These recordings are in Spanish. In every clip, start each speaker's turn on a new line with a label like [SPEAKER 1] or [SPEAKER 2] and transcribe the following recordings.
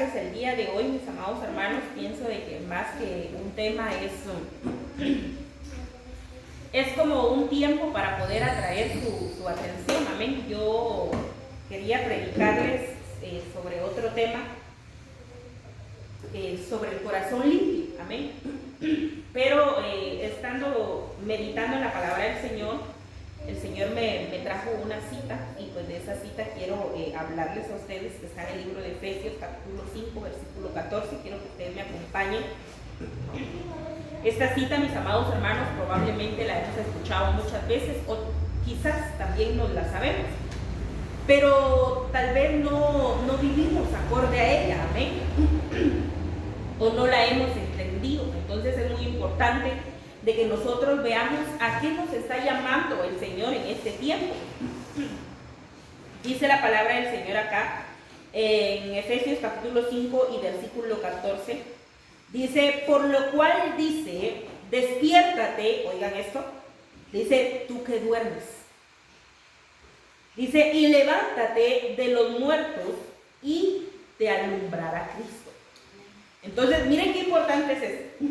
[SPEAKER 1] mensajes el día de hoy, mis amados hermanos. Pienso de que más que un tema es como un tiempo para poder atraer su atención, amén. Yo quería predicarles sobre otro tema, sobre el corazón limpio, amén. Pero estando meditando en la palabra del Señor, el Señor me trajo una cita, y pues de esa cita quiero hablarles a ustedes, que está en el libro de Efesios, capítulo 5, versículo 14. Quiero que ustedes me acompañen. Esta cita, mis amados hermanos, probablemente la hemos escuchado muchas veces, o quizás también nos la sabemos, pero tal vez no vivimos acorde a ella, amén, o no la hemos entendido. Entonces es muy importante de que nosotros veamos a qué nos está llamando el Señor en este tiempo. Dice la palabra del Señor acá, en Efesios capítulo 5 y versículo 14, dice: por lo cual dice, despiértate, oigan esto, dice, tú que duermes. Dice, y levántate de los muertos y te alumbrará Cristo. Entonces, miren qué importante es esto.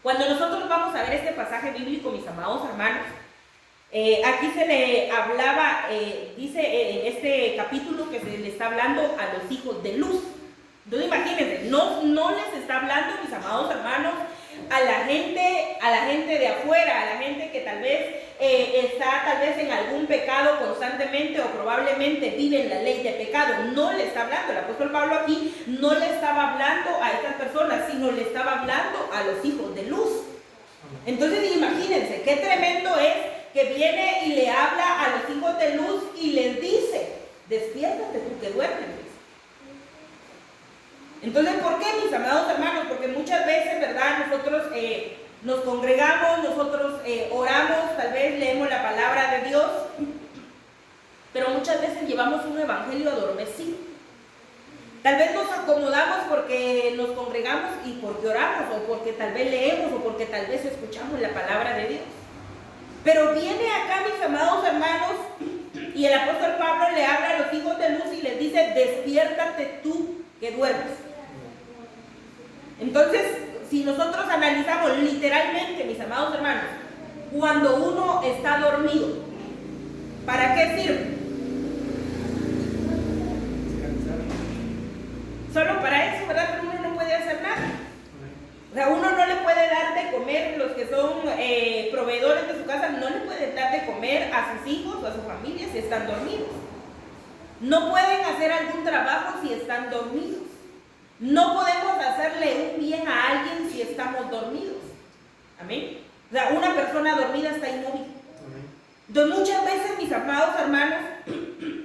[SPEAKER 1] Cuando nosotros vamos a ver este pasaje bíblico, mis amados hermanos, aquí se le hablaba, dice en este capítulo que se le está hablando a los hijos de luz. Entonces imagínense, no les está hablando, mis amados hermanos, a la gente de afuera, a la gente que tal vez está en algún pecado constantemente, o probablemente vive en la ley de pecado. No le está hablando, el apóstol Pablo aquí no le estaba hablando a estas personas, sino le estaba hablando a los hijos de luz. Entonces imagínense, qué tremendo es que viene y le habla a los hijos de luz y les dice: despiértate tú que duermes. Entonces, ¿por qué, mis amados hermanos? Porque muchas veces, ¿verdad?, nosotros nos congregamos, nosotros oramos, tal vez leemos la palabra de Dios, pero muchas veces llevamos un evangelio adormecido. Tal vez nos acomodamos porque nos congregamos y porque oramos, o porque tal vez leemos, o porque tal vez escuchamos la palabra de Dios. Pero viene acá, mis amados hermanos, y el apóstol Pablo le habla a los hijos de luz y les dice: despiértate tú que duermes. Entonces, si nosotros analizamos literalmente, mis amados hermanos, cuando uno está dormido, ¿para qué sirve? Solo para eso, ¿verdad? Pero uno no puede hacer nada. O sea, uno no le puede dar de comer, los que son proveedores de su casa, no le pueden dar de comer a sus hijos o a su familia si están dormidos. No pueden hacer algún trabajo si están dormidos. No podemos hacerle un bien a alguien si estamos dormidos. Amén. O sea, una persona dormida está inmóvil. Amén. Entonces, muchas veces, mis amados hermanos,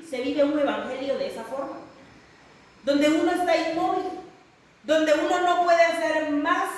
[SPEAKER 1] se vive un evangelio de esa forma, donde uno está inmóvil, donde uno no puede hacer más.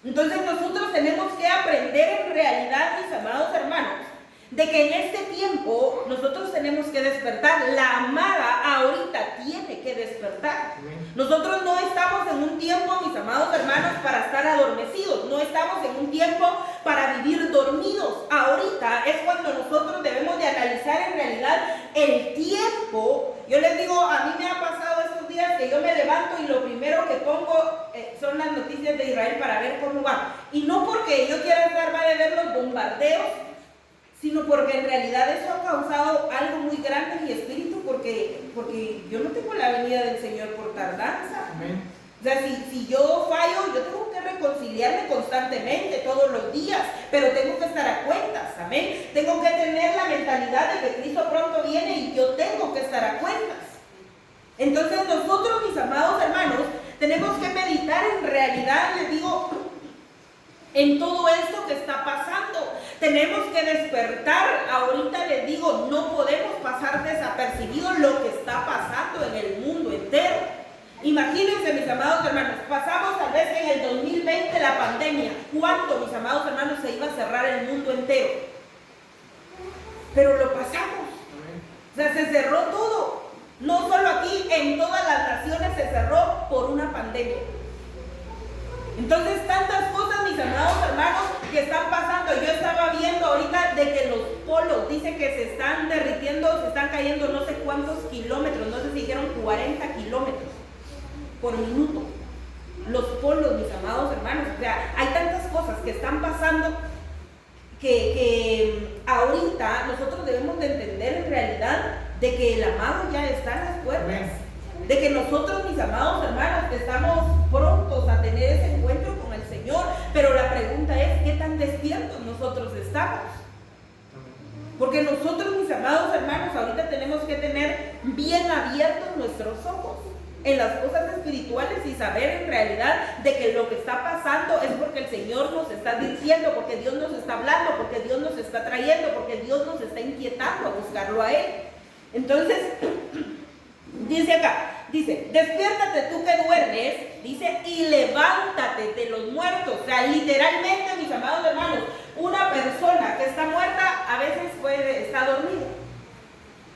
[SPEAKER 1] Entonces, nosotros tenemos que aprender en realidad, mis amados hermanos, de que en este tiempo nosotros tenemos que despertar. La amada ahorita tiene que despertar. Nosotros no estamos en un tiempo, mis amados hermanos, para estar adormecidos. No estamos en un tiempo para vivir dormidos. Ahorita es cuando nosotros debemos de analizar en realidad el tiempo. Yo les digo, a mí me ha pasado estos días que yo me levanto y lo primero que pongo son las noticias de Israel para ver cómo va. Y no porque yo quiera estar mal de ver los bombardeos, sino porque en realidad eso ha causado algo muy grande en mi espíritu, porque yo no tengo la venida del Señor por tardanza. Amén. O sea, si yo fallo, yo tengo que reconciliarme constantemente, todos los días, pero tengo que estar a cuentas, amén. Tengo que tener la mentalidad de que Cristo pronto viene y yo tengo que estar a cuentas. Entonces nosotros, mis amados hermanos, tenemos que meditar en realidad, les digo, en todo esto que está pasando. Tenemos que despertar. Ahorita les digo, no podemos pasar desapercibidos lo que está pasando en el mundo entero. Imagínense, mis amados hermanos, pasamos tal vez en el 2020 la pandemia. ¿Cuánto, mis amados hermanos, se iba a cerrar el mundo entero? Pero lo pasamos. O sea, se cerró todo. No solo aquí, en todas las naciones se cerró por una pandemia. Entonces, tantas cosas, mis amados hermanos, que están pasando. Yo estaba viendo ahorita de que los polos, dice que se están derritiendo, se están cayendo no sé cuántos kilómetros, no sé si dijeron 40 kilómetros. por minuto. Los polos, mis amados hermanos, o sea, hay tantas cosas que están pasando que ahorita nosotros debemos de entender en realidad de que el amado ya está en las puertas, de que nosotros, mis amados hermanos, estamos prontos a tener ese encuentro con el Señor, pero la pregunta es, ¿qué tan despiertos nosotros estamos? Porque nosotros, mis amados hermanos, ahorita tenemos que tener bien abiertos nuestros ojos en las cosas espirituales y saber en realidad de que lo que está pasando es porque el Señor nos está diciendo, porque Dios nos está hablando, porque Dios nos está trayendo, porque Dios nos está inquietando a buscarlo a Él. Entonces, dice acá, dice, despiértate tú que duermes, dice, y levántate de los muertos. O sea, literalmente, mis amados hermanos, una persona que está muerta a veces está dormida.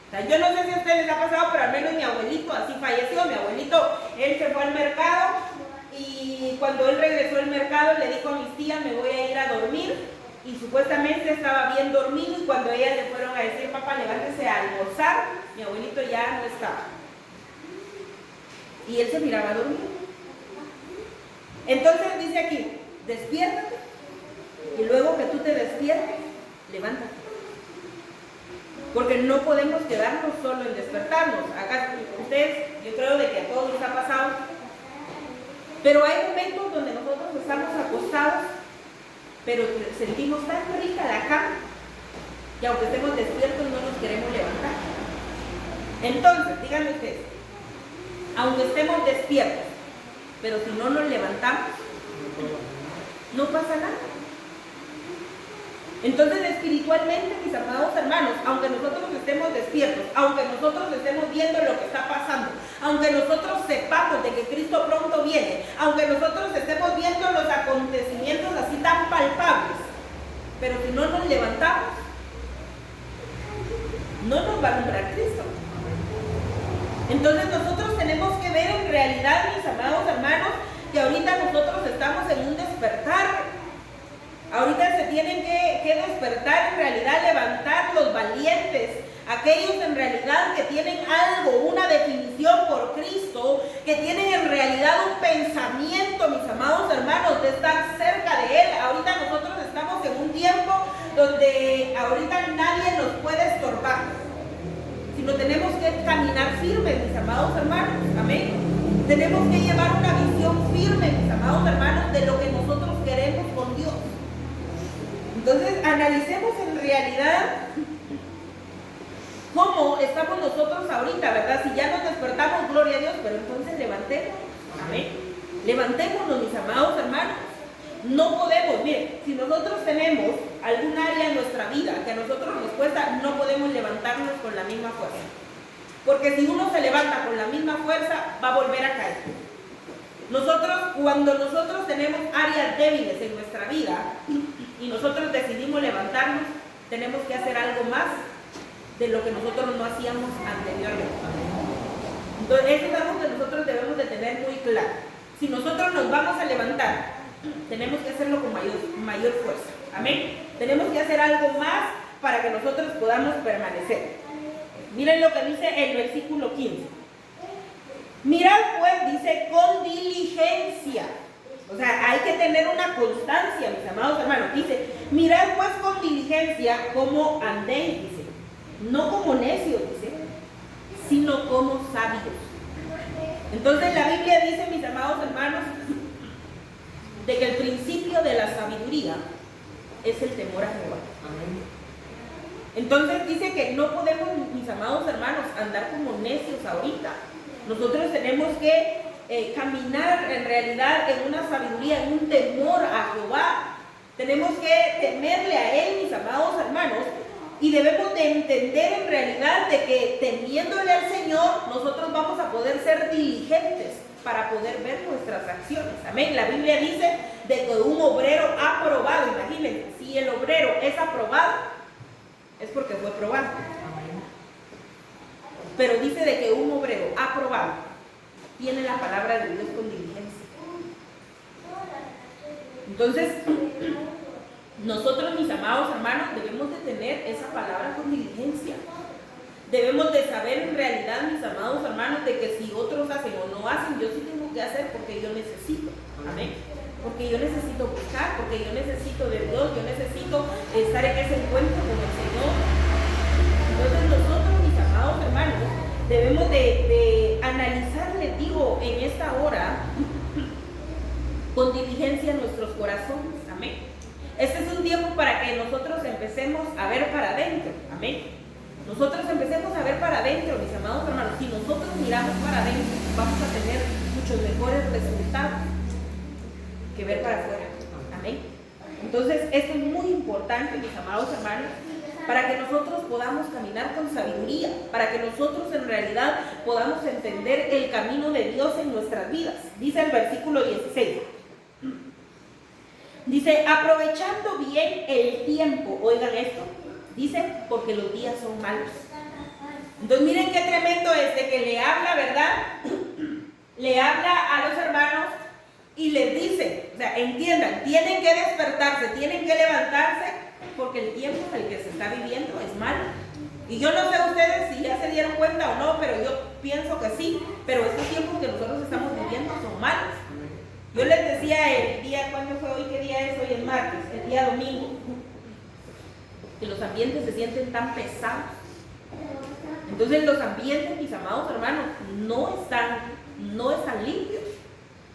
[SPEAKER 1] O sea, yo no sé si a ustedes les ha pasado, pero al menos mi abuelito así falleció. Mi abuelito, él se fue al mercado y cuando él regresó al mercado le dijo a mis tías, me voy a ir a dormir. Y supuestamente estaba bien dormido y cuando ellas le fueron a decir, papá, levántese a almorzar, mi abuelito ya no estaba. Y él se miraba dormido. Entonces dice aquí, despiértate y luego que tú te despiertes, levántate. Porque no podemos quedarnos solo en despertarnos. Acá ustedes, yo creo de que a todos nos ha pasado. Pero hay momentos donde nosotros estamos acostados, pero sentimos tan rica la cama que aunque estemos despiertos no nos queremos levantar. Entonces, díganme ustedes, aunque estemos despiertos, pero si no nos levantamos, no pasa nada. Entonces, espiritualmente, mis amados hermanos, aunque nosotros estemos despiertos, aunque nosotros estemos viendo lo que está pasando, aunque nosotros sepamos de que Cristo pronto viene, aunque nosotros estemos viendo los acontecimientos así tan palpables, pero si no nos levantamos, no nos va a alumbrar Cristo. Entonces nosotros tenemos que ver en realidad, mis amados hermanos, que ahorita nosotros estamos en un despertar. Ahorita se tienen que despertar, en realidad levantar los valientes, aquellos en realidad que tienen algo, una definición por Cristo, que tienen en realidad un pensamiento, mis amados hermanos, de estar cerca de Él. Ahorita nosotros estamos en un tiempo donde ahorita nadie nos puede estorbar, sino tenemos que caminar firmes, mis amados hermanos, amén. Tenemos que llevar una visión firme, mis amados hermanos, de lo que nosotros queremos con Dios. Entonces, analicemos en realidad cómo estamos nosotros ahorita, ¿verdad? Si ya nos despertamos, gloria a Dios, pero entonces levantémonos, amén. Levantémonos, mis amados hermanos. No podemos, miren, si nosotros tenemos algún área en nuestra vida que a nosotros nos cuesta, no podemos levantarnos con la misma fuerza. Porque si uno se levanta con la misma fuerza, va a volver a caer. Cuando nosotros tenemos áreas débiles en nuestra vida y nosotros decidimos levantarnos, tenemos que hacer algo más de lo que nosotros no hacíamos anteriormente. Entonces, eso es algo que nosotros debemos de tener muy claro. Si nosotros nos vamos a levantar, tenemos que hacerlo con mayor fuerza. Amén. Tenemos que hacer algo más para que nosotros podamos permanecer. Miren lo que dice el versículo 15. Mirad pues, dice, con diligencia. O sea, hay que tener una constancia, mis amados hermanos. Dice, mirad pues con diligencia cómo andéis, dice. No como necios, dice, sino como sabios. Entonces la Biblia dice, mis amados hermanos, de que el principio de la sabiduría es el temor a Jehová. Entonces dice que no podemos, mis amados hermanos, andar como necios ahorita. Nosotros tenemos que caminar en realidad en una sabiduría, en un temor a Jehová. Tenemos que temerle a Él, mis amados hermanos, y debemos de entender en realidad de que temiéndole al Señor, nosotros vamos a poder ser diligentes para poder ver nuestras acciones. Amén. La Biblia dice de que un obrero aprobado, imagínense, si el obrero es aprobado, es porque fue probado. Pero dice de que un obrero aprobado tiene la palabra de Dios con diligencia. Entonces, nosotros, mis amados hermanos, debemos de tener esa palabra con diligencia. Debemos de saber en realidad, mis amados hermanos, de que si otros hacen o no hacen, yo sí tengo tengo que hacer porque yo necesito. Amén. Porque yo necesito buscar, porque yo necesito de Dios, yo necesito estar en ese encuentro con el Señor. Entonces nosotros, mis amados hermanos, debemos de analizar, les digo, en esta hora, con diligencia nuestros corazones. Amén. Este es un tiempo para que nosotros empecemos a ver para adentro. Amén. Nosotros empecemos a ver para adentro, mis amados hermanos. Si nosotros miramos para adentro, vamos a tener muchos mejores resultados que ver para afuera. Amén. Entonces, esto es muy importante, mis amados hermanos, para que nosotros podamos caminar con sabiduría, para que nosotros en realidad podamos entender el camino de Dios en nuestras vidas. Dice el versículo 16. Dice, aprovechando bien el tiempo. Oigan esto. Dice, porque los días son malos. Entonces miren qué tremendo es de que le habla, ¿verdad? Le habla a los hermanos y les dice, o sea, entiendan, tienen que despertarse, tienen que levantarse, porque el tiempo en el que se está viviendo es malo. Y yo no sé ustedes si ya se dieron cuenta o no, pero yo pienso que sí, pero estos tiempos que nosotros estamos viviendo son malos. Yo les decía el día, ¿cuándo fue hoy? ¿Qué día es? Hoy es martes, el día domingo, que los ambientes se sienten tan pesados. Entonces los ambientes, mis amados hermanos, no están limpios.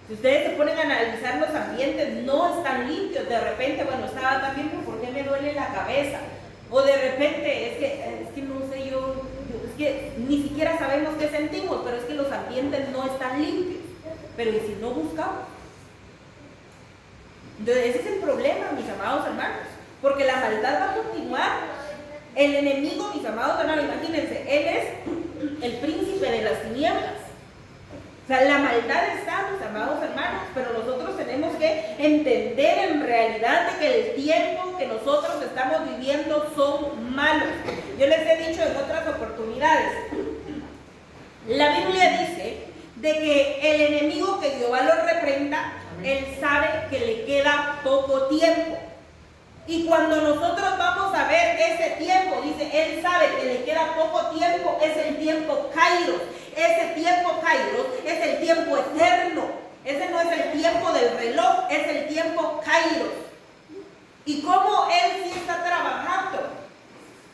[SPEAKER 1] Si ustedes se ponen a analizar los ambientes, no están limpios. De repente, bueno, estaba también, ¿por qué me duele la cabeza? O de repente, es que no sé es que ni siquiera sabemos qué sentimos, pero es que los ambientes no están limpios. Pero ¿y si no buscamos? Entonces ese es el problema, mis amados hermanos, porque la maldad va a continuar. El enemigo, mis amados hermanos, imagínense, él es el príncipe de las tinieblas. O sea, la maldad está, mis amados hermanos, pero nosotros tenemos que entender en realidad de que el tiempo que nosotros estamos viviendo son malos. Yo les he dicho en otras oportunidades, la Biblia dice de que el enemigo, que Jehová lo reprenda, él sabe que le queda poco tiempo. Y cuando nosotros vamos a ver ese tiempo, dice, él sabe que le queda poco tiempo, es el tiempo Kairos. Ese tiempo Kairos es el tiempo eterno. Ese no es el tiempo del reloj, es el tiempo Kairos. ¿Y cómo él sí está trabajando?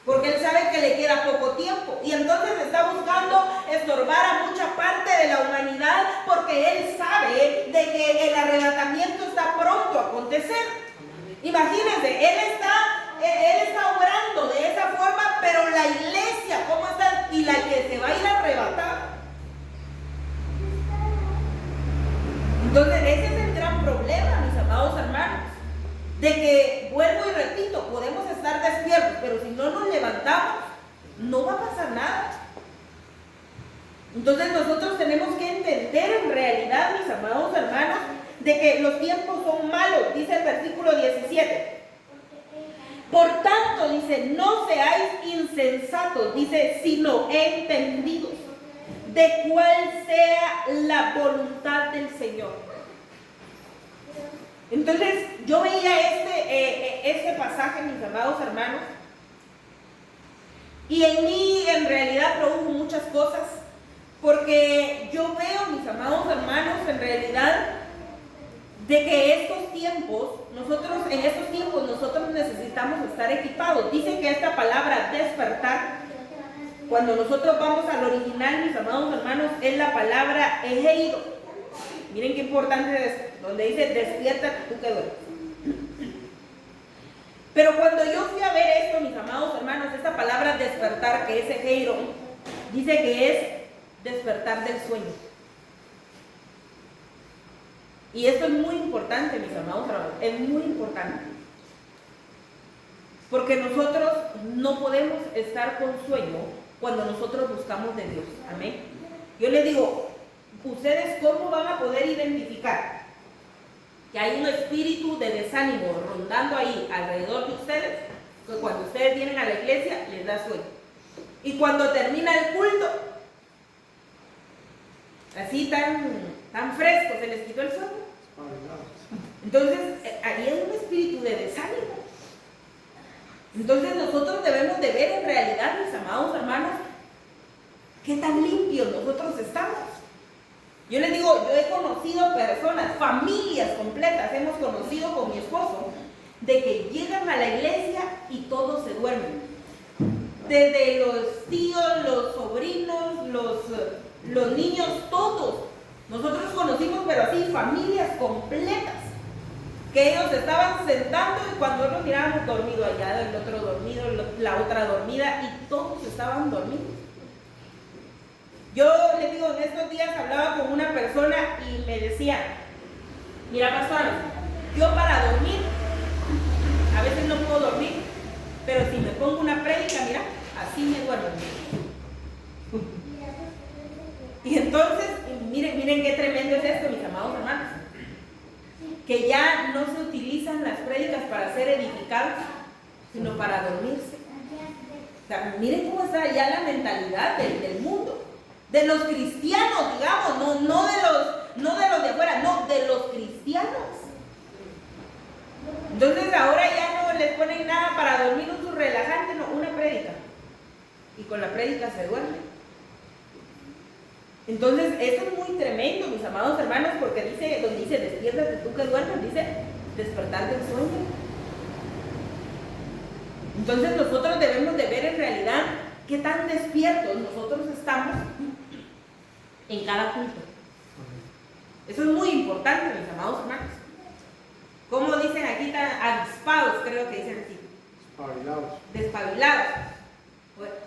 [SPEAKER 1] Porque él sabe que le queda poco tiempo. Y entonces está buscando estorbar a mucha parte de la humanidad, porque él sabe de que el arrebatamiento está pronto a acontecer. Imagínense, él está obrando de esa forma, pero la iglesia, ¿cómo está? Y la que se va a ir a arrebatar. Entonces, ese es el gran problema, mis amados hermanos, de que, vuelvo y repito, podemos estar despiertos, pero si no nos levantamos, no va a pasar nada. Entonces, nosotros tenemos que entender en realidad, mis amados hermanos, de que los tiempos son malos. Dice el versículo 17. Por tanto, dice, no seáis insensatos, dice, sino entendidos de cuál sea la voluntad del Señor. Entonces, yo veía este pasaje, mis amados hermanos, y en mí en realidad produjo muchas cosas, porque yo veo, mis amados hermanos, en realidad, de que en estos tiempos nosotros necesitamos estar equipados. Dicen que esta palabra despertar, cuando nosotros vamos al original, mis amados hermanos, es la palabra ejeiro. Miren qué importante es, donde dice despierta tú que duermes. Pero cuando yo fui a ver esto, mis amados hermanos, esta palabra despertar, que es ejeiro, dice que es despertar del sueño. Y esto es muy importante, mis amados hermanos, es muy importante. Porque nosotros no podemos estar con sueño cuando nosotros buscamos de Dios. Amén. Yo les digo, ¿ustedes cómo van a poder identificar que hay un espíritu de desánimo rondando ahí alrededor de ustedes? Que cuando ustedes vienen a la iglesia les da sueño. Y cuando termina el culto, así tan fresco, se les quitó el sueño. Entonces, ahí hay un espíritu de desánimo. Entonces nosotros debemos de ver en realidad, mis amados hermanos, qué tan limpios nosotros estamos. Yo les digo, yo he conocido personas, familias completas, hemos conocido con mi esposo, de que llegan a la iglesia y todos se duermen. Desde los tíos, los sobrinos, los niños, todos. Nosotros conocimos, pero así, familias completas, que ellos estaban sentando y cuando nosotros mirábamos dormido allá, el otro dormido, la otra dormida, y todos estaban dormidos. Yo les digo, en estos días hablaba con una persona y me decía, mira pastor, yo para dormir, a veces no puedo dormir, pero si me pongo una prédica, mira, así me duermo. Y entonces, miren qué tremendo es esto, mis amados hermanos, que ya no se utilizan las prédicas para ser edificados, sino para dormirse. O sea, miren cómo está ya la mentalidad del mundo, de los cristianos, digamos, no de los de afuera, no, de los cristianos. Entonces ahora ya no les ponen nada para dormir, un relajante, no, una prédica. Y con la prédica se duerme. Entonces, esto es muy tremendo, mis amados hermanos, porque donde dice, despiértate tú que duermes, dice, despertar del sueño. Entonces, nosotros debemos de ver en realidad qué tan despiertos nosotros estamos en cada culto. Eso es muy importante, mis amados hermanos. Como dicen aquí, tan avispados, creo que dicen así. Despabilados.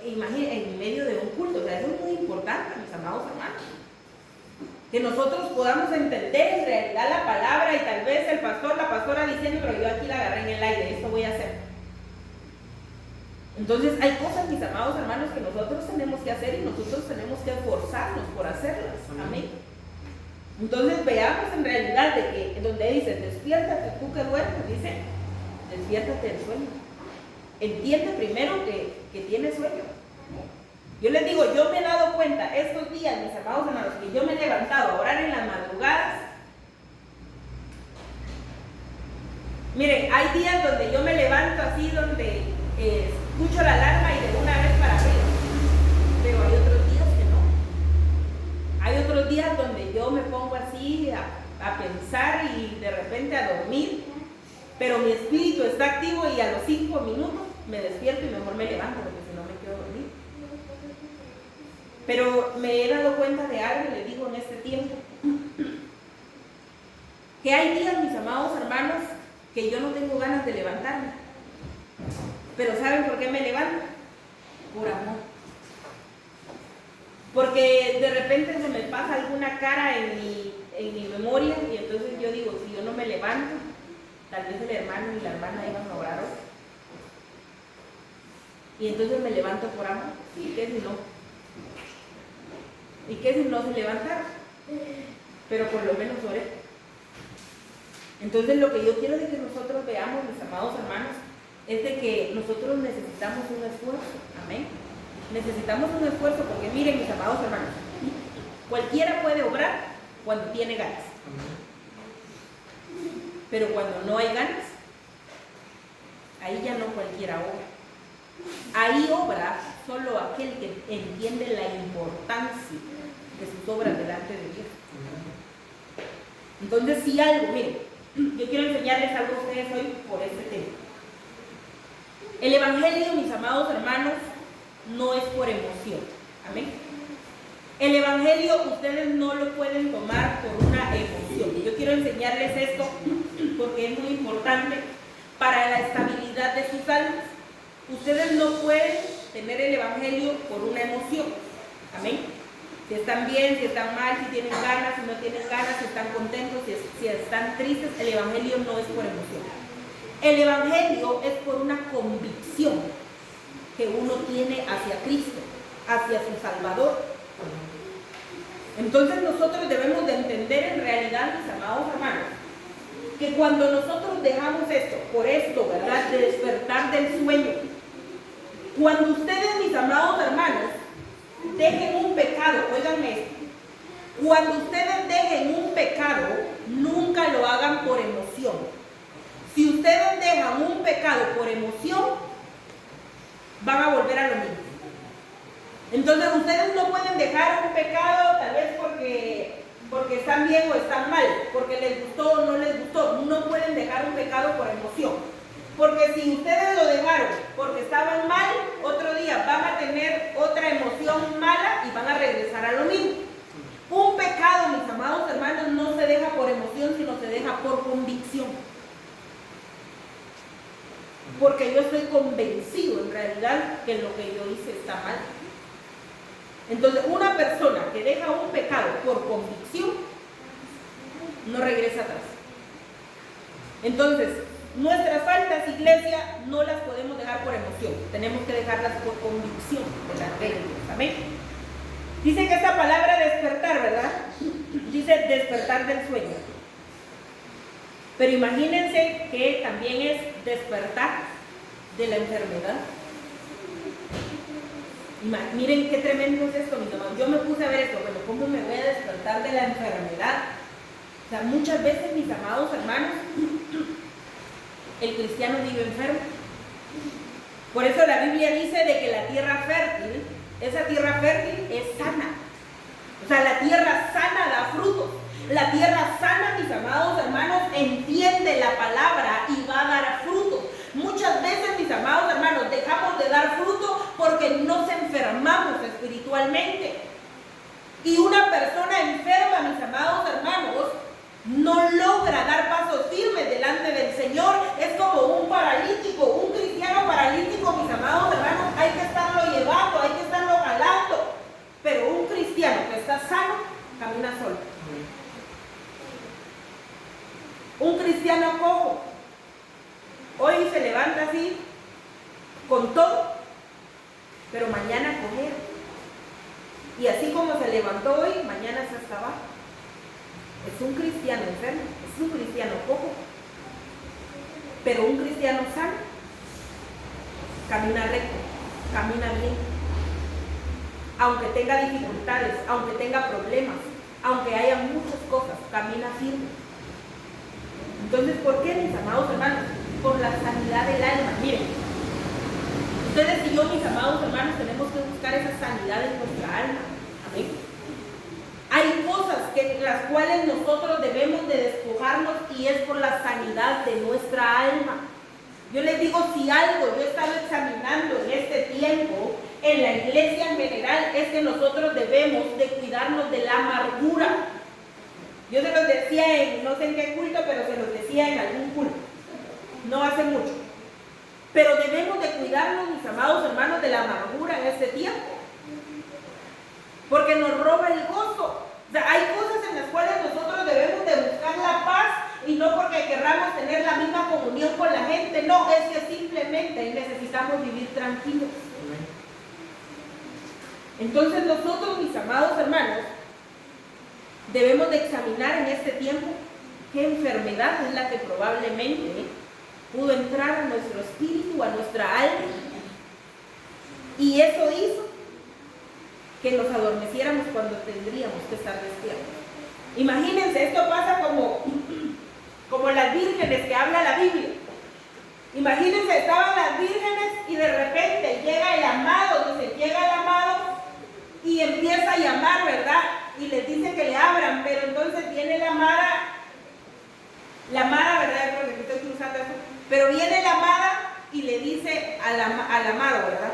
[SPEAKER 1] Imagínense, en medio de un culto, o sea, eso es muy importante, mis amados hermanos. Que nosotros podamos entender en realidad la palabra y tal vez el pastor, la pastora diciendo, pero yo aquí la agarré en el aire, esto voy a hacer. Entonces hay cosas, mis amados hermanos, que nosotros tenemos que hacer y nosotros tenemos que esforzarnos por hacerlas. Amén. Entonces veamos en realidad de que donde dice, despiértate tú que duermes, dice, despiértate del sueño. Entiende primero que tienes sueño. Yo les digo, yo me he dado cuenta estos días, mis amados hermanos, que yo me he levantado a orar en las madrugadas. Miren, hay días donde yo me levanto así, donde escucho la alarma y de una vez para arriba. Pero hay otros días que no. Hay otros días donde yo me pongo así a pensar y de repente a dormir. Pero mi espíritu está activo y a los 5 minutos me despierto y mejor me levanto porque si no me quedo dormido. Pero me he dado cuenta de algo, le digo en este tiempo, que hay días, mis amados hermanos, que yo no tengo ganas de levantarme. Pero ¿saben por qué me levanto? Por amor. Porque de repente se me pasa alguna cara en mi memoria y entonces yo digo, si yo no me levanto, tal vez el hermano y la hermana iban a orar hoy. Y entonces me levanto por amor. ¿Y qué si no? ¿Y qué si no se levantaron? Pero por lo menos oré. Entonces lo que yo quiero de que nosotros veamos, mis amados hermanos, es de que nosotros necesitamos un esfuerzo. Amén. Necesitamos un esfuerzo porque miren, mis amados hermanos, cualquiera puede obrar cuando tiene ganas. Pero cuando no hay ganas, ahí ya no cualquiera obra. Ahí obra solo aquel que entiende la importancia de sus obras delante de Dios. Entonces, si algo, miren, yo quiero enseñarles algo a ustedes hoy por este tema. El evangelio, mis amados hermanos, no es por emoción. Amén. El evangelio ustedes no lo pueden tomar por una emoción. Y yo quiero enseñarles esto porque es muy importante para la estabilidad de sus almas. Ustedes no pueden tener el evangelio por una emoción. Amén. Si están bien, si están mal, si tienen ganas, si no tienen ganas, si están contentos, si están tristes, el evangelio no es por emoción. El evangelio es por una convicción que uno tiene hacia Cristo, hacia su Salvador. Entonces nosotros debemos de entender en realidad, mis amados hermanos, que cuando nosotros dejamos esto, por esto, ¿verdad?, de despertar del sueño, cuando ustedes, mis amados hermanos, dejen un pecado, óiganme esto, cuando ustedes dejen un pecado, nunca lo hagan por emoción. Si ustedes dejan un pecado por emoción, van a volver a lo mismo. Entonces ustedes no pueden dejar un pecado tal vez porque porque están bien o están mal, porque les gustó o no les gustó. No pueden dejar un pecado por emoción. Porque si ustedes lo dejaron porque estaban mal, otro día van a tener otra emoción mala y van a regresar a lo mismo. Un pecado, mis amados hermanos, no se deja por emoción, sino se deja por convicción. Porque yo estoy convencido en realidad que lo que yo hice está mal. Entonces, una persona que deja un pecado por convicción no regresa atrás. Entonces, nuestras faltas, iglesia, no las podemos dejar por emoción. Tenemos que dejarlas por convicción delante de Dios. Amén. Dice que esta palabra despertar, ¿verdad? Dice despertar del sueño. Pero imagínense que también es despertar de la enfermedad. Miren qué tremendo es esto, mis hermanos. Yo me puse a ver esto, bueno, ¿cómo me voy a despertar de la enfermedad? O sea, muchas veces, mis amados hermanos, el cristiano vive enfermo. Por eso la Biblia dice de que la tierra fértil, esa tierra fértil es sana. O sea, la tierra sana da frutos. La tierra sana, mis amados hermanos, entiende la palabra y va a dar frutos. Muchas veces, mis amados hermanos, dejamos de dar fruto porque nos enfermamos espiritualmente. Y una persona enferma, mis amados hermanos, no logra dar pasos firmes delante del Señor. Es como un paralítico, un cristiano paralítico, mis amados hermanos, hay que estarlo llevando, hay que estarlo jalando. Pero un cristiano que está sano, camina solo. Un cristiano cojo, hoy se levanta así, con todo, pero mañana coger. Y así como se levantó hoy, mañana se hasta abajo. Es un cristiano enfermo, es un cristiano cojo. Pero un cristiano sano, camina recto, camina bien. Aunque tenga dificultades, aunque tenga problemas, aunque haya muchas cosas, camina firme. Entonces, ¿por qué, mis amados hermanos? Por la sanidad del alma. Miren, ustedes y yo, mis amados hermanos, tenemos que buscar esa sanidad en nuestra alma. Amén. Hay cosas las cuales nosotros debemos de despojarnos y es por la sanidad de nuestra alma. Yo les digo, si algo yo he estado examinando en este tiempo, en la iglesia en general, es que nosotros debemos de cuidarnos de la amargura. Yo se los decía en, no sé en qué culto, pero se los decía en algún culto, no hace mucho. Pero debemos de cuidarnos, mis amados hermanos, de la amargura en este tiempo, porque nos roba el gozo. O sea, hay cosas en las cuales nosotros debemos de buscar la paz, y no porque querramos tener la misma comunión con la gente, no, es que simplemente necesitamos vivir tranquilos. Entonces nosotros, mis amados hermanos, debemos de examinar en este tiempo qué enfermedad es la que probablemente pudo entrar a nuestro espíritu, a nuestra alma, y eso hizo que nos adormeciéramos cuando tendríamos que estar despiertos. Imagínense, esto pasa como las vírgenes que habla la Biblia. Imagínense, estaban las vírgenes y de repente llega el amado, dice, llega el amado y empieza a llamar, ¿verdad? Y les dice que le abran, pero entonces viene la amada, ¿verdad? Creo que estoy cruzando eso. Pero viene la amada y le dice al amado, ¿verdad?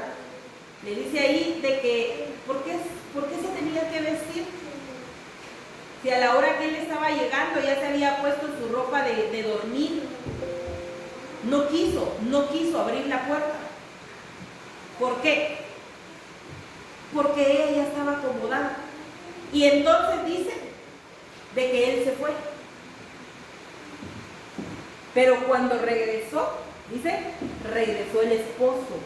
[SPEAKER 1] Le dice ahí de que, ¿por qué se tenía que vestir? Si a la hora que él estaba llegando ya se había puesto su ropa de dormir. No quiso abrir la puerta. ¿Por qué? Porque ella ya estaba acomodada. Y entonces dice de que él se fue. Pero cuando regresó, dice, regresó el esposo.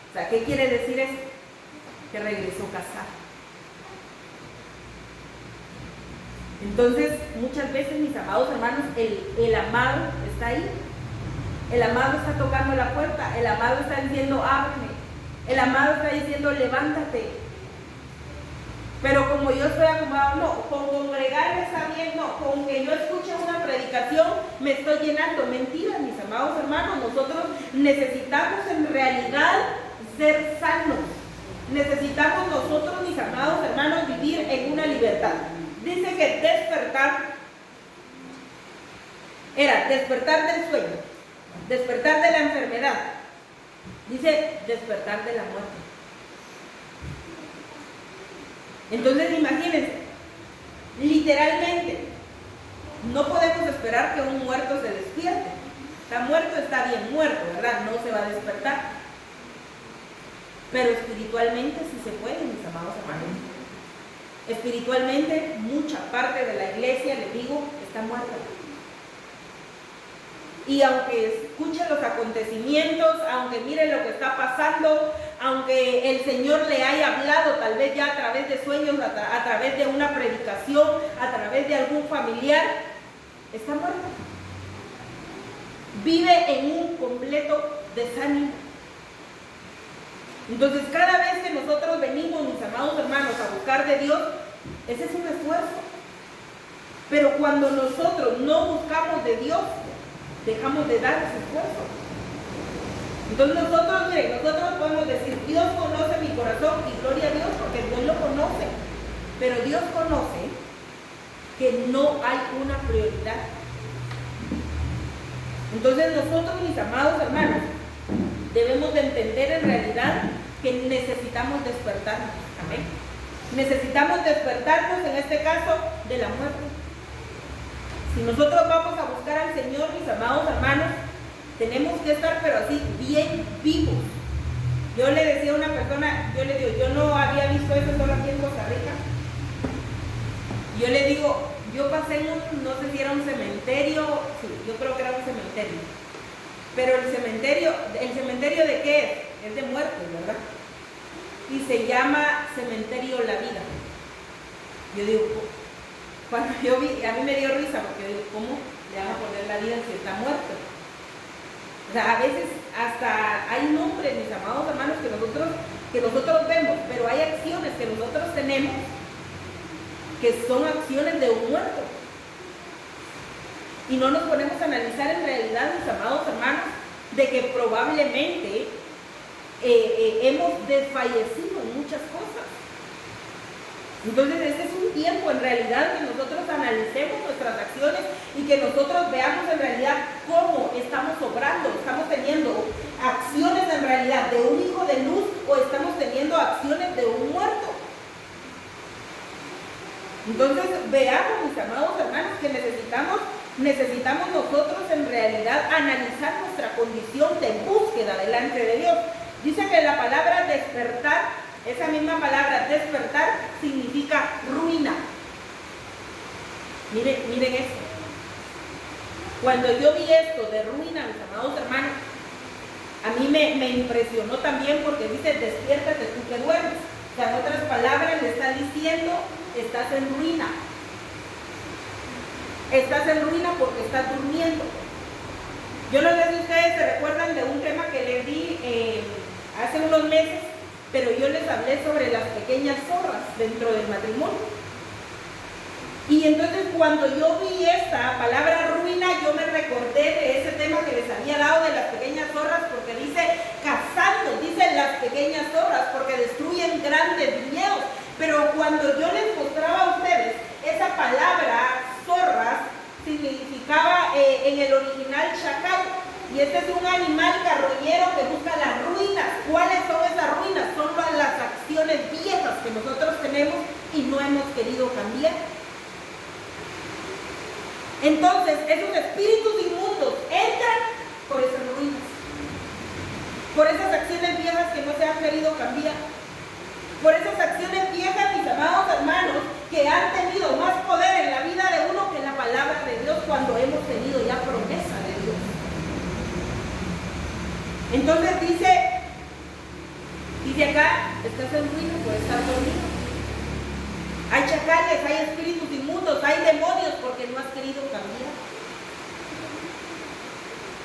[SPEAKER 1] O sea, ¿qué quiere decir eso? Que regresó casado. Entonces, muchas veces, mis amados hermanos, el amado está ahí. El amado está tocando la puerta. El amado está diciendo, ábreme. El amado está diciendo, levántate. Pero como yo estoy acomodado, no, con congregarme está bien, no, con que yo escuche una predicación me estoy llenando. Mentira, mis amados hermanos, nosotros necesitamos en realidad ser sanos. Necesitamos nosotros, mis amados hermanos, vivir en una libertad. dice que despertar era despertar del sueño, despertar de la enfermedad, dice despertar de la muerte. Entonces imagínense, literalmente, no podemos esperar que un muerto se despierte. Está muerto, está bien muerto, ¿verdad? No se va a despertar. Pero espiritualmente sí se puede, mis amados hermanos. Espiritualmente, mucha parte de la iglesia, les digo, está muerta. Y aunque escuche los acontecimientos, aunque mire lo que está pasando, aunque el Señor le haya hablado tal vez ya a través de sueños, a través de una predicación, a través de algún familiar, está muerto. Vive en un completo desánimo. Entonces cada vez que nosotros venimos, mis amados hermanos, a buscar de Dios, ese es un esfuerzo. Pero cuando nosotros no buscamos de Dios, dejamos de dar ese esfuerzo. Entonces nosotros, miren, nosotros podemos decir, Dios conoce mi corazón y gloria a Dios porque Dios lo conoce. Pero Dios conoce que no hay una prioridad. Entonces nosotros, mis amados hermanos, debemos de entender en realidad que necesitamos despertarnos. Amén. Necesitamos despertarnos, en este caso, de la muerte. Si nosotros vamos a buscar al Señor, mis amados hermanos, tenemos que estar, pero así, bien vivos. Yo le decía a una persona, yo le digo, yo no había visto eso solo aquí en Costa Rica. Yo le digo, yo pasé en un, no sé si era un cementerio, sí, yo creo que era un cementerio. Pero ¿el cementerio de qué es? Es de muertos, ¿verdad? Y se llama Cementerio La Vida. Yo digo, cuando yo vi, a mí me dio risa porque digo, ¿cómo le van a poner la vida si está muerto? O sea, a veces hasta hay nombres, mis amados hermanos, que nosotros vemos, pero hay acciones que nosotros tenemos que son acciones de un muerto. Y no nos ponemos a analizar en realidad, mis amados hermanos, de que probablemente hemos desfallecido en muchas cosas. Entonces este es un tiempo en realidad que nosotros analicemos nuestras acciones y que nosotros veamos en realidad cómo estamos obrando. Estamos teniendo acciones en realidad de un hijo de luz o estamos teniendo acciones de un muerto. Entonces veamos, mis amados hermanos, que necesitamos nosotros en realidad analizar nuestra condición de búsqueda delante de Dios. Dice que la palabra despertar, esa misma palabra despertar, significa ruina. Miren esto. Cuando yo vi esto de ruina, mis amados hermanos, a mí me impresionó también porque dice, despiértate tú que duermes. O sea, en otras palabras le está diciendo, estás en ruina. Estás en ruina porque estás durmiendo. Yo no sé si ustedes se recuerdan de un tema que les di hace unos meses, pero yo les hablé sobre las pequeñas zorras dentro del matrimonio. Y entonces cuando yo vi esta palabra ruina, yo me recordé de ese tema que les había dado de las pequeñas zorras, porque dice cazando, dice las pequeñas zorras, porque destruyen grandes viñedos. Pero cuando yo les mostraba a ustedes esa palabra zorras, significaba en el original chacal. Y este es un animal carroñero que busca las ruinas. ¿Cuáles son esas ruinas? Son las acciones viejas que nosotros tenemos y no hemos querido cambiar. Entonces, esos espíritus inmundos entran por esas ruinas, por esas acciones viejas que no se han querido cambiar, por esas acciones viejas, mis amados hermanos, que han tenido más poder en la vida de uno que la palabra de Dios cuando hemos tenido ya promesa de Dios. Entonces dice acá, estás en ruina por estar dormido. Hay chacales, hay espíritus inmundos, hay demonios porque no has querido cambiar.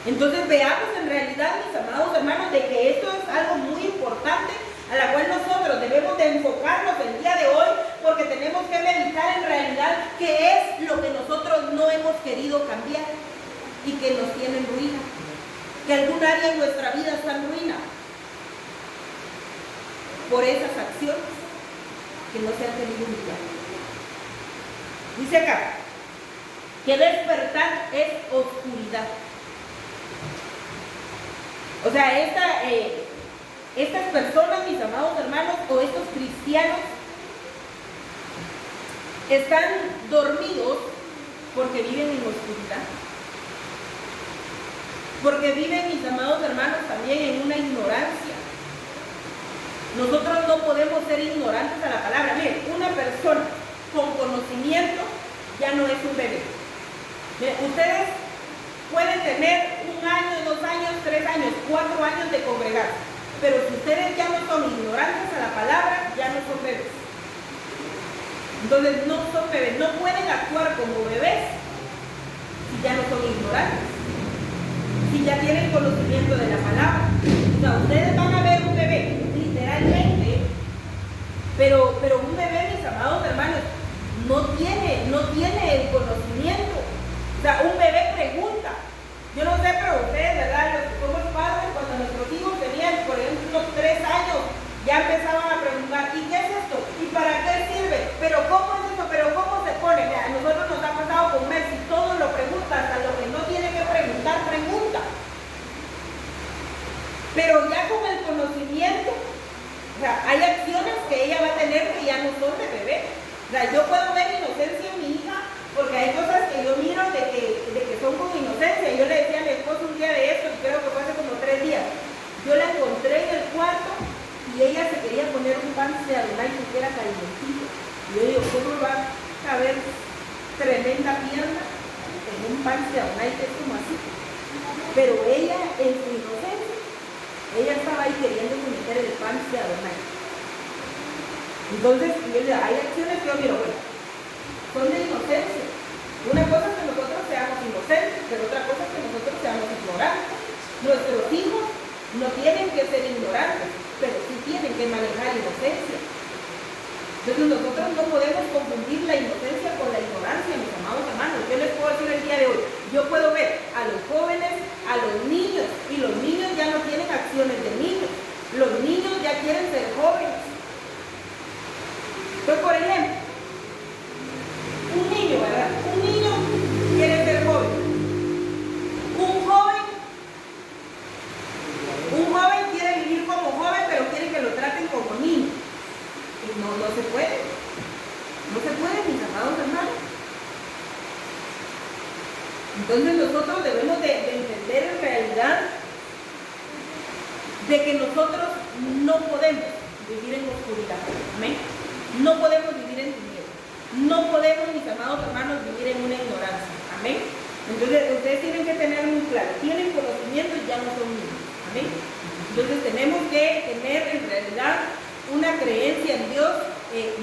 [SPEAKER 1] Entonces veamos en realidad, mis amados hermanos, de que esto es algo muy importante a la cual nosotros debemos de enfocarnos el día de hoy, porque tenemos que meditar en realidad qué es lo que nosotros no hemos querido cambiar y que nos tiene en ruina, que algún área en nuestra vida está en ruina por esas acciones que no se han tenido lugar. Dice acá, que despertar es oscuridad. O sea, estas personas, mis amados hermanos, o estos cristianos, están dormidos porque viven en oscuridad. Porque viven, mis amados hermanos, también en una ignorancia. Nosotros no podemos ser ignorantes a la palabra. Miren, una persona con conocimiento ya no es un bebé. Miren, ustedes pueden tener 1 año, 2 años, 3 años, 4 años de congregar, pero si ustedes ya no son ignorantes a la palabra, ya no son bebés. Entonces no son bebés, no pueden actuar como bebés si ya no son ignorantes, si ya tienen conocimiento de la palabra. O sea, ustedes van a ver un bebé, literalmente, pero un bebé, mis amados hermanos, no tiene el conocimiento. O sea, un bebé pregunta. Yo no sé, pero ustedes, ¿verdad? Los que somos padres, cuando nuestros hijos tenían, por ejemplo, unos 3 años, ya empezaban a preguntar, ¿y qué es esto? ¿Y para qué sirve? ¿Pero cómo es esto? ¿Pero cómo se pone? Mira, a nosotros nos ha pasado con Messi, todo lo pregunta, hasta lo que no tiene que preguntar, pregunta. Pero ya con el conocimiento, o sea, hay acciones que ella va a tener que ya no son de bebé. O sea, yo puedo ver inocencia en mi hija, porque hay cosas que yo miro de que son con inocencia. Yo le decía a mi esposo un día de esto, creo que fue hace como 3 días, yo la encontré en el cuarto y ella se quería poner un pan de Adonai que era calientito. Y yo digo, ¿cómo va a haber tremenda pierna en un pan de Adonai que es como así? Pero ella, en su inocencia, ella estaba ahí queriendo meter el pan de Adonai. Entonces, hay acciones que yo miro, bueno, son de inocencia. Una cosa es que nosotros seamos inocentes, pero otra cosa es que nosotros seamos ignorantes. Nuestros hijos no tienen que ser ignorantes, pero sí tienen que manejar inocencia. Entonces nosotros no podemos confundir la inocencia con la ignorancia, mis amados hermanos. Yo les puedo decir el día de hoy, yo puedo ver a los jóvenes, a los niños, y los niños ya no tienen acciones de niños. Los niños ya quieren ser jóvenes. Entonces, por ejemplo, un niño, ¿verdad? Un niño quiere ser joven. Un joven quiere vivir como joven, pero quiere que lo traten como niño. Y no se puede. No se puede, mis amados hermanos. Entonces nosotros debemos de entender en realidad de que nosotros no podemos vivir en oscuridad. Amén. No podemos vivir en tinieblas. No podemos, mis amados hermanos, vivir en una ignorancia. Amén. Entonces, ustedes tienen que tener muy claro, tienen conocimiento y ya no son niños. Amén. Entonces, tenemos que tener en realidad una creencia en Dios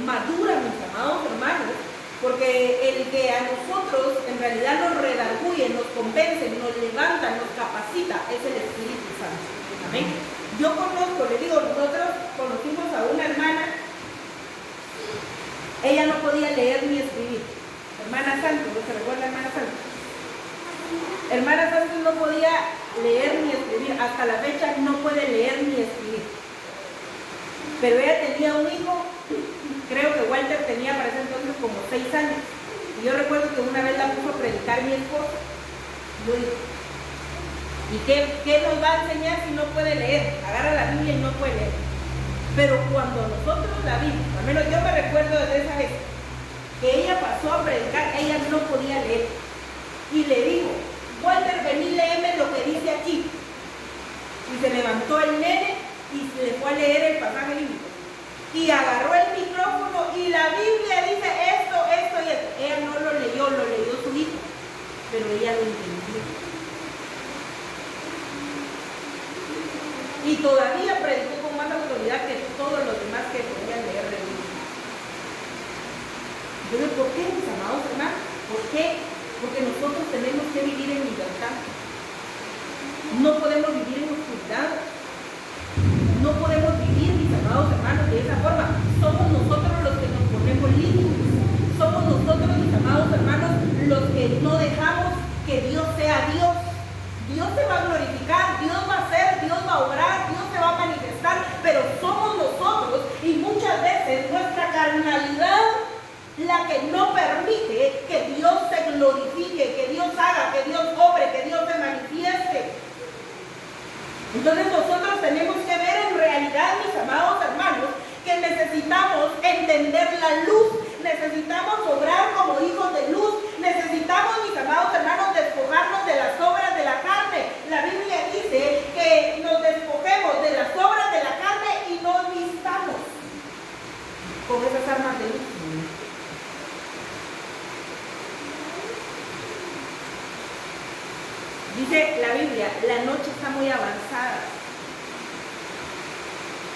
[SPEAKER 1] madura, mis amados hermanos, porque el que a nosotros en realidad nos redarguye, nos convence, nos levanta, nos capacita, es el Espíritu Santo. Amén. Yo conozco, le digo, nosotros conocimos a una hermana. Ella no podía leer ni escribir. Hermana Santos, ¿no se recuerda hermana Santos? Hermana Santos no podía leer ni escribir. Hasta la fecha no puede leer ni escribir. Pero ella tenía un hijo, creo que Walter tenía para ese entonces como 6 años. Y yo recuerdo que una vez la puso a predicar mi esposo. Yo dije, ¿y qué nos va a enseñar si no puede leer? Agarra la Biblia y no puede leer. Pero cuando nosotros la vimos, al menos yo me recuerdo de esa vez, que ella pasó a predicar, ella no podía leer. Y le dijo, Walter, vení, léeme lo que dice aquí. Y se levantó el nene y se le fue a leer el pasaje bíblico. Y agarró el micrófono y la Biblia dice esto, esto y esto. Ella no lo leyó su hijo, pero ella lo entendió. Y todavía predicó con más autoridad que todos los demás que podían leer la Biblia. Entonces, ¿por qué, mis amados hermanos? ¿Por qué? Porque nosotros tenemos que vivir en libertad. No podemos vivir en oscuridad. No podemos vivir, mis amados hermanos, de esa forma. Somos nosotros los que nos ponemos límites. Somos nosotros, mis amados hermanos, los que no dejamos que Dios sea Dios. Dios se va a glorificar, Dios va a hacer, Dios va a obrar, Dios se va a manifestar, pero somos nosotros y muchas veces nuestra carnalidad la que no permite que Dios se glorifique, que Dios haga, que Dios obre, que Dios se manifieste. Entonces nosotros tenemos que ver en realidad, mis amados hermanos, que necesitamos entender la luz, necesitamos obrar como hijos de luz, necesitamos, mis amados hermanos, despojarnos de las obras de la carne. La Biblia dice que nos despojemos de las obras de la carne y nos vistamos con esas armas de luz. Dice la Biblia, la noche está muy avanzada,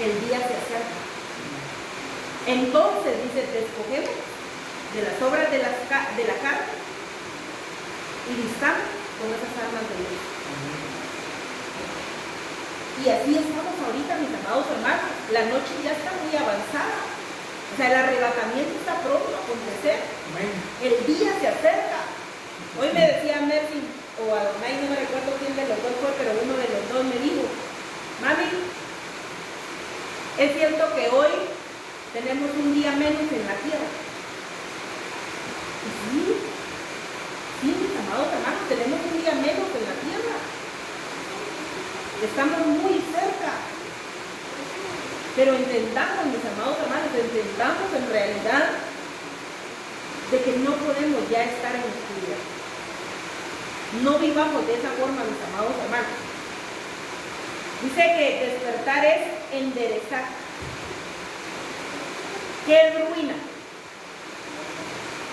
[SPEAKER 1] el día se acerca. Entonces, dice, despojemos de las obras de la carne y vistamos con esas armas de luz. Y así estamos ahorita, mis amados hermanos. La noche ya está muy avanzada. O sea, el arrebatamiento está pronto a acontecer. El día se acerca. Hoy me decía Mercy, o Adonai, no me recuerdo quién de los dos fue, pero uno de los dos me dijo, mami, es cierto que hoy tenemos un día menos en la tierra. Y sí, mis amados hermanos, tenemos un día menos en la tierra. Estamos muy cerca. Pero entendamos, mis amados hermanos, entendamos en realidad de que no podemos ya estar en oscuridad. No vivamos de esa forma, mis amados hermanos. Dice que despertar es enderezar. ¿Qué es ruina?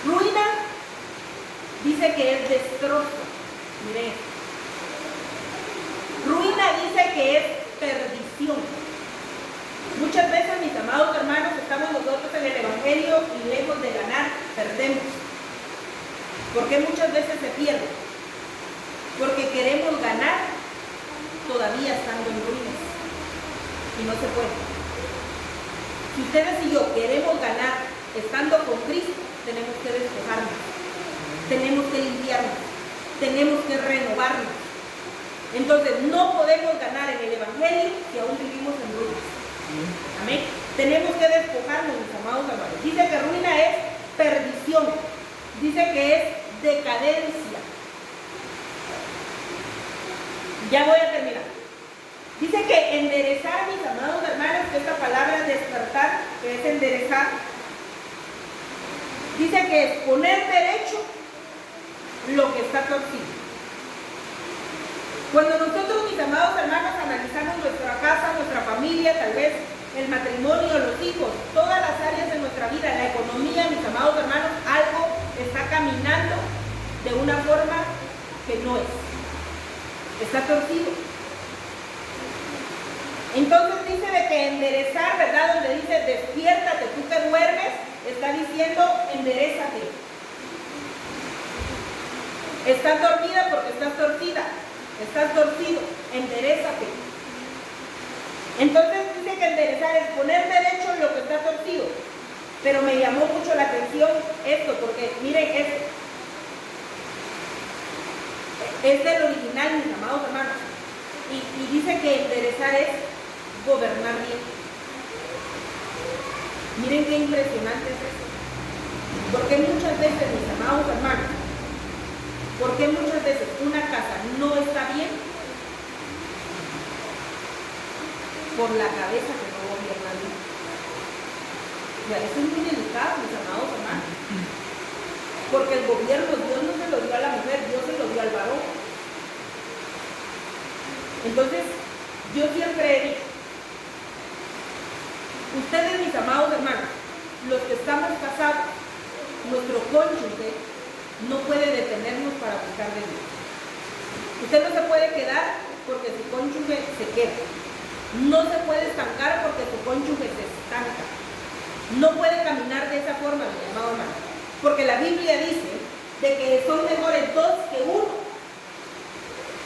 [SPEAKER 1] Ruina dice que es destrozo. Miren. Ruina dice que es perdición. Muchas veces, mis amados hermanos, estamos nosotros en el Evangelio y lejos de ganar, perdemos. ¿Por qué muchas veces se pierde? Porque queremos ganar todavía estando en ruinas. Y no se puede. Si ustedes y yo queremos ganar estando con Cristo, tenemos que despojarnos, tenemos que limpiarnos, tenemos que renovarnos. Entonces no podemos ganar en el Evangelio si aún vivimos en ruinas. Amén. Tenemos que despojarnos, mis amados hermanos. Dice que ruina es perdición, dice que es decadencia. Ya voy a terminar. Dice que enderezar, mis amados hermanos, que esta palabra despertar, que es enderezar, dice que es poner derecho lo que está torcido. Cuando nosotros, mis amados hermanos, analizamos nuestra casa, nuestra familia, tal vez el matrimonio, los hijos, todas las áreas de nuestra vida, la economía, mis amados hermanos, algo está caminando de una forma que no es. Está torcido. Entonces dice de que enderezar, ¿verdad? Donde dice despiértate, tú que duermes, está diciendo enderezate. Estás dormida porque estás torcida. Estás torcido, enderezate. Entonces dice que enderezar es poner derecho en lo que está torcido. Pero me llamó mucho la atención esto, porque miren, es del original, mis amados hermanos. Y dice que enderezar es gobernar bien. Miren qué impresionante es eso. Porque muchas veces, mis amados hermanos, porque muchas veces una casa no está bien por la cabeza que no gobierna bien. Ya, eso es muy delicado, mis amados hermanos. Porque el gobierno, Dios no se lo dio a la mujer, Dios se lo dio al varón. Entonces, yo siempre he dicho, ustedes, mis amados hermanos, los que estamos casados, nuestro cónyuge no puede detenernos para buscar de Dios. Usted no se puede quedar porque su cónyuge se queda. No se puede estancar porque su cónyuge se estanca. No puede caminar de esa forma, mi amado hermano. Porque la Biblia dice de que son mejores dos que uno.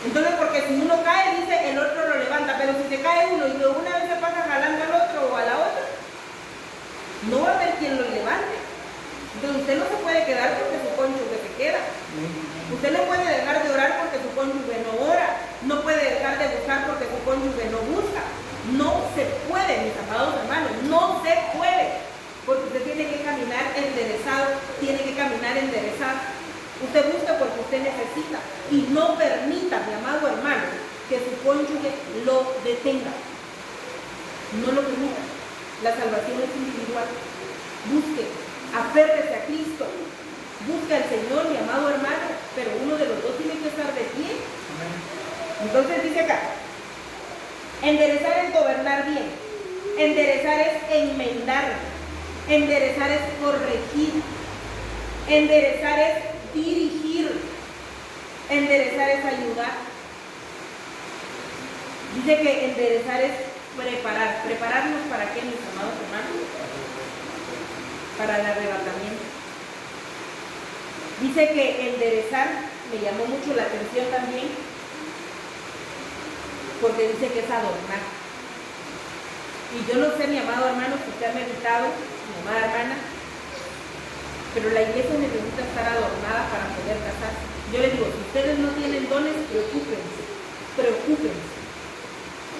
[SPEAKER 1] Entonces, porque si uno cae, dice, el otro lo levanta. Pero si se cae uno y de una vez se pasa jalando al otro o a la otra, no va a haber quien lo levante. Entonces usted no se puede quedar porque su cónyuge se queda. Usted no puede dejar de orar porque su cónyuge no ora. No puede dejar de buscar porque su cónyuge no busca. No se puede, mis amados hermanos, no se puede. Porque usted tiene que caminar enderezado interesada. Usted busca porque usted necesita. Y no permita, mi amado hermano, que su cónyuge lo detenga. No lo permita. La salvación es individual. Busque, aférrese a Cristo. Busque al Señor, mi amado hermano, pero uno de los dos tiene que estar de pie. Entonces dice acá, enderezar es gobernar bien, enderezar es enmendar, enderezar es corregir, enderezar es dirigir, enderezar es ayudar. Dice que enderezar es preparar. ¿Prepararnos para qué, mis amados hermanos? Para el arrebatamiento. Dice que enderezar, me llamó mucho la atención también, porque dice que es adornar. Y yo no sé, mi amado hermano, si usted ha meditado, mi amada hermana, pero la iglesia necesita estar adornada para poder casarse. Yo les digo, si ustedes no tienen dones, preocúpense, preocúpense.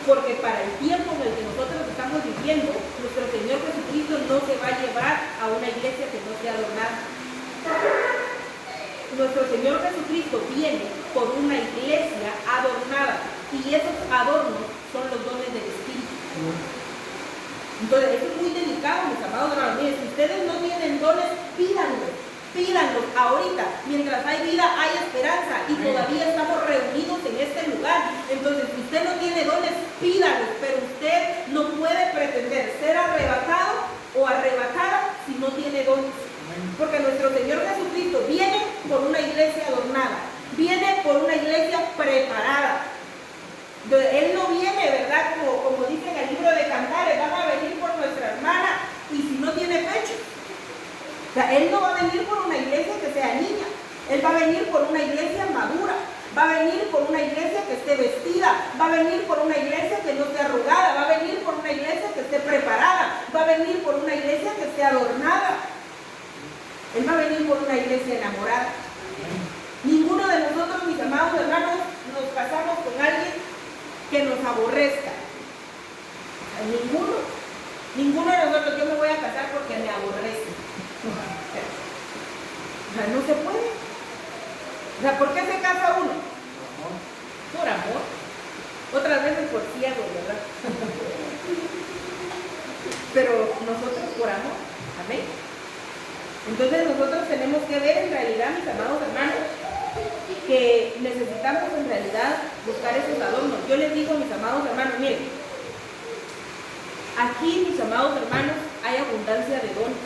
[SPEAKER 1] Porque para el tiempo en el que nosotros estamos viviendo, nuestro Señor Jesucristo no se va a llevar a una iglesia que no sea adornada. Nuestro Señor Jesucristo viene por una iglesia adornada, y esos adornos son los dones del Espíritu. Entonces, esto es muy delicado, mis amados hermanos. Miren, si ustedes no tienen dones, pídanlos, pídanlos ahorita. Mientras hay vida, hay esperanza, y todavía estamos reunidos en este lugar. Entonces, si usted no tiene dones, pídalos, pero usted no puede pretender ser arrebatado o arrebatada si no tiene dones. Porque nuestro Señor Jesucristo viene por una iglesia adornada, viene por una iglesia preparada. Entonces, Él no viene, ¿verdad? Como dice en el libro de Cantares, van a venir por nuestra hermana, y si no tiene pecho. O sea, Él no va a venir por una iglesia que sea niña, Él va a venir por una iglesia madura, va a venir por una iglesia que esté vestida, va a venir por una iglesia que no esté arrugada, va a venir por una iglesia que esté preparada, va a venir por una iglesia que esté adornada. Él va a venir por una iglesia enamorada. Ninguno de nosotros, mis amados hermanos, nos casamos con alguien que nos aborrezca. Ninguno de nosotros. Yo me voy a casar porque me aborrece. O sea, no se puede. O sea, ¿por qué se casa uno? Por amor. Otras veces por ciego, ¿verdad? Pero nosotros por amor. Amén. Entonces nosotros tenemos que ver en realidad, mis amados hermanos, que necesitamos en realidad buscar esos adornos. Yo les digo, mis amados hermanos, miren, aquí, mis amados hermanos, hay abundancia de dones.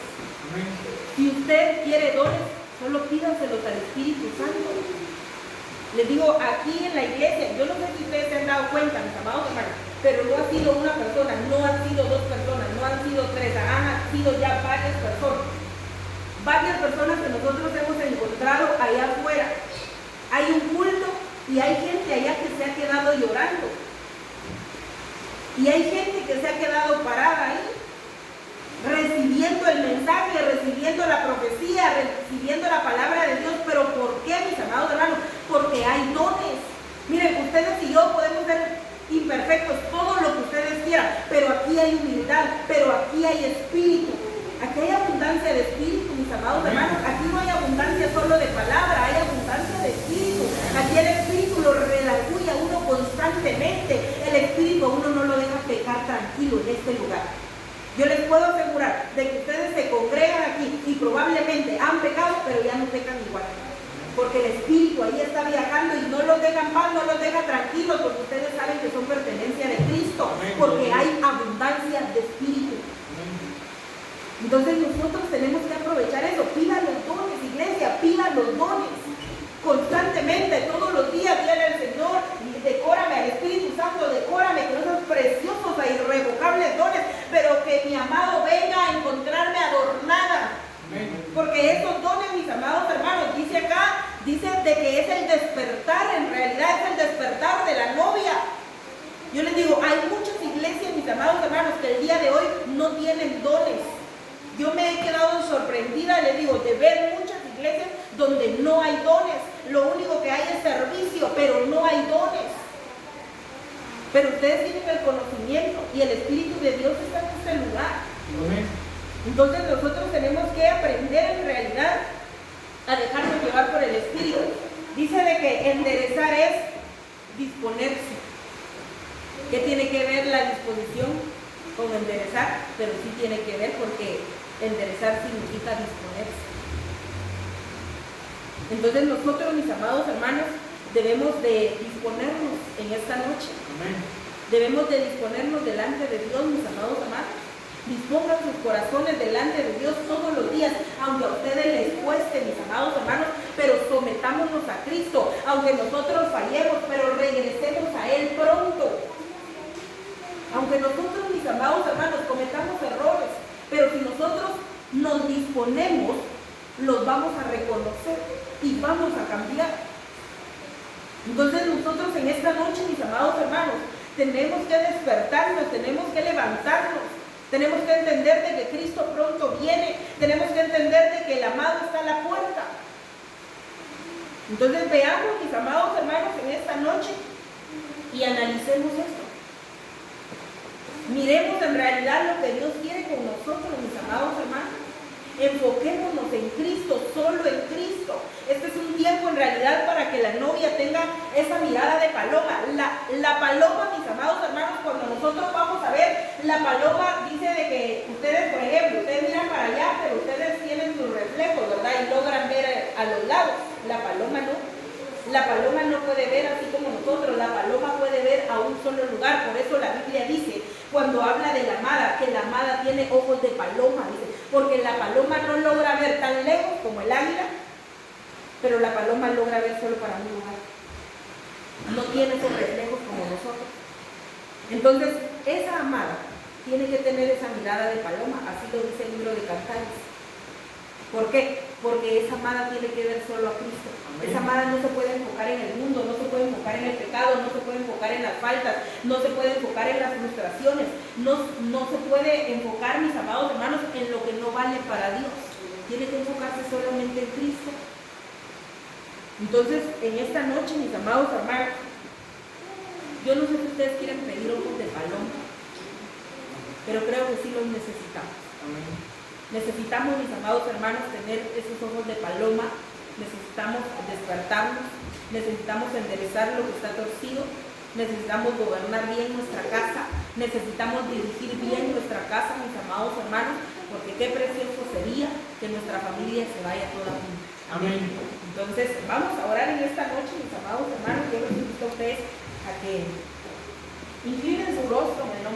[SPEAKER 1] Si usted quiere dones, solo pídanselos al Espíritu Santo. Les digo, aquí en la iglesia, yo no sé si ustedes se han dado cuenta, mis amados hermanos, pero no ha sido una persona, no han sido dos personas, no han sido tres, han sido ya varias personas. Varias personas que nosotros hemos encontrado allá afuera. Hay un culto y hay gente allá que se ha quedado llorando. Y hay gente que se ha quedado parada ahí, recibiendo el mensaje, recibiendo la profecía, recibiendo la palabra de Dios. ¿Pero por qué, mis amados hermanos? Porque hay dones. Miren, ustedes y yo podemos ser imperfectos, todo lo que ustedes quieran, pero aquí hay humildad, pero aquí hay espíritu. Aquí hay abundancia de espíritu, mis amados hermanos. Aquí no hay abundancia solo de palabra, hay abundancia de espíritu. Aquí el espíritu lo redarguye a uno constantemente. El espíritu a uno no lo deja pecar tranquilo en este lugar. Yo les puedo asegurar de que ustedes se congregan aquí y probablemente han pecado, pero ya no pecan igual. Porque el espíritu ahí está viajando y no los deja en paz, no los deja tranquilos, porque ustedes saben que son pertenencia de Cristo. Porque hay abundancia de espíritu. Entonces nosotros tenemos que aprovechar eso. Pidan los dones, iglesia, pidan los dones constantemente, todos los días. Díganle al Señor, decórame, al Espíritu Santo, decórame con esos preciosos e irrevocables dones, pero que mi amado venga a encontrarme adornada. Porque esos dones, mis amados hermanos, dice acá, dice de que es el despertar, en realidad es el despertar de la novia. Yo les digo, hay muchas iglesias, mis amados hermanos, que el día de hoy no tienen dones. Yo me he quedado sorprendida, les digo, de ver muchas iglesias donde no hay dones. Lo único que hay es servicio, pero no hay dones. Pero ustedes tienen el conocimiento y el Espíritu de Dios está en este lugar. Entonces nosotros tenemos que aprender en realidad a dejarnos llevar por el Espíritu. Dice de que enderezar es disponerse. ¿Qué tiene que ver la disposición con enderezar? Pero sí tiene que ver, porque enderezar significa disponerse. Entonces nosotros, mis amados hermanos, debemos de disponernos en esta noche.
[SPEAKER 2] Amén.
[SPEAKER 1] Debemos de disponernos delante de Dios, mis amados hermanos. Dispongan sus corazones delante de Dios todos los días, aunque a ustedes les cueste, mis amados hermanos, pero sometámonos a Cristo, aunque nosotros fallemos, pero regresemos a Él pronto. Aunque nosotros, mis amados hermanos, cometamos errores, pero si nosotros nos disponemos, los vamos a reconocer y vamos a cambiar. Entonces nosotros en esta noche, mis amados hermanos, tenemos que despertarnos, tenemos que levantarnos. Tenemos que entender de que Cristo pronto viene. Tenemos que entender de que el amado está a la puerta. Entonces veamos, mis amados hermanos, en esta noche y analicemos esto. Miremos en realidad lo que Dios quiere con nosotros, mis amados hermanos. Enfoquémonos en Cristo, solo en Cristo. Este es un tiempo en realidad para que la novia tenga esa mirada de paloma. La paloma, mis amados hermanos, cuando nosotros vamos a ver, la paloma dice de que ustedes, por ejemplo, ustedes miran para allá, pero ustedes tienen sus reflejos, ¿verdad? Y logran ver a los lados. La paloma no. La paloma no puede ver así como nosotros. La paloma puede ver a un solo lugar. Por eso la Biblia dice, cuando habla de la amada, que la amada tiene ojos de paloma, dice, porque la paloma no logra ver tan lejos como el águila, pero la paloma logra ver solo para un lugar. No tiene esos reflejos como nosotros. Entonces, esa amada tiene que tener esa mirada de paloma, así lo dice el libro de Cantares. ¿Por qué? Porque esa amada tiene que ver solo a Cristo. Amén. Esa amada no se puede enfocar en el mundo, no se puede enfocar en el pecado, no se puede enfocar en las faltas, no se puede enfocar en las frustraciones, no se puede enfocar, mis amados hermanos, en lo que no vale para Dios. Tiene que enfocarse solamente en Cristo. Entonces, en esta noche, mis amados hermanos, yo no sé si ustedes quieren pedir ojos de paloma, pero creo que sí los necesitamos. Amén. Necesitamos, mis amados hermanos, tener esos ojos de paloma. Necesitamos despertarnos, necesitamos enderezar lo que está torcido, necesitamos gobernar bien nuestra casa, necesitamos dirigir bien nuestra casa, mis amados hermanos, porque qué precioso sería que nuestra familia se vaya toda junta. Amén. Entonces, vamos a orar en esta noche, mis amados hermanos. Yo les invito a ustedes a que inclinen su rostro en el nombre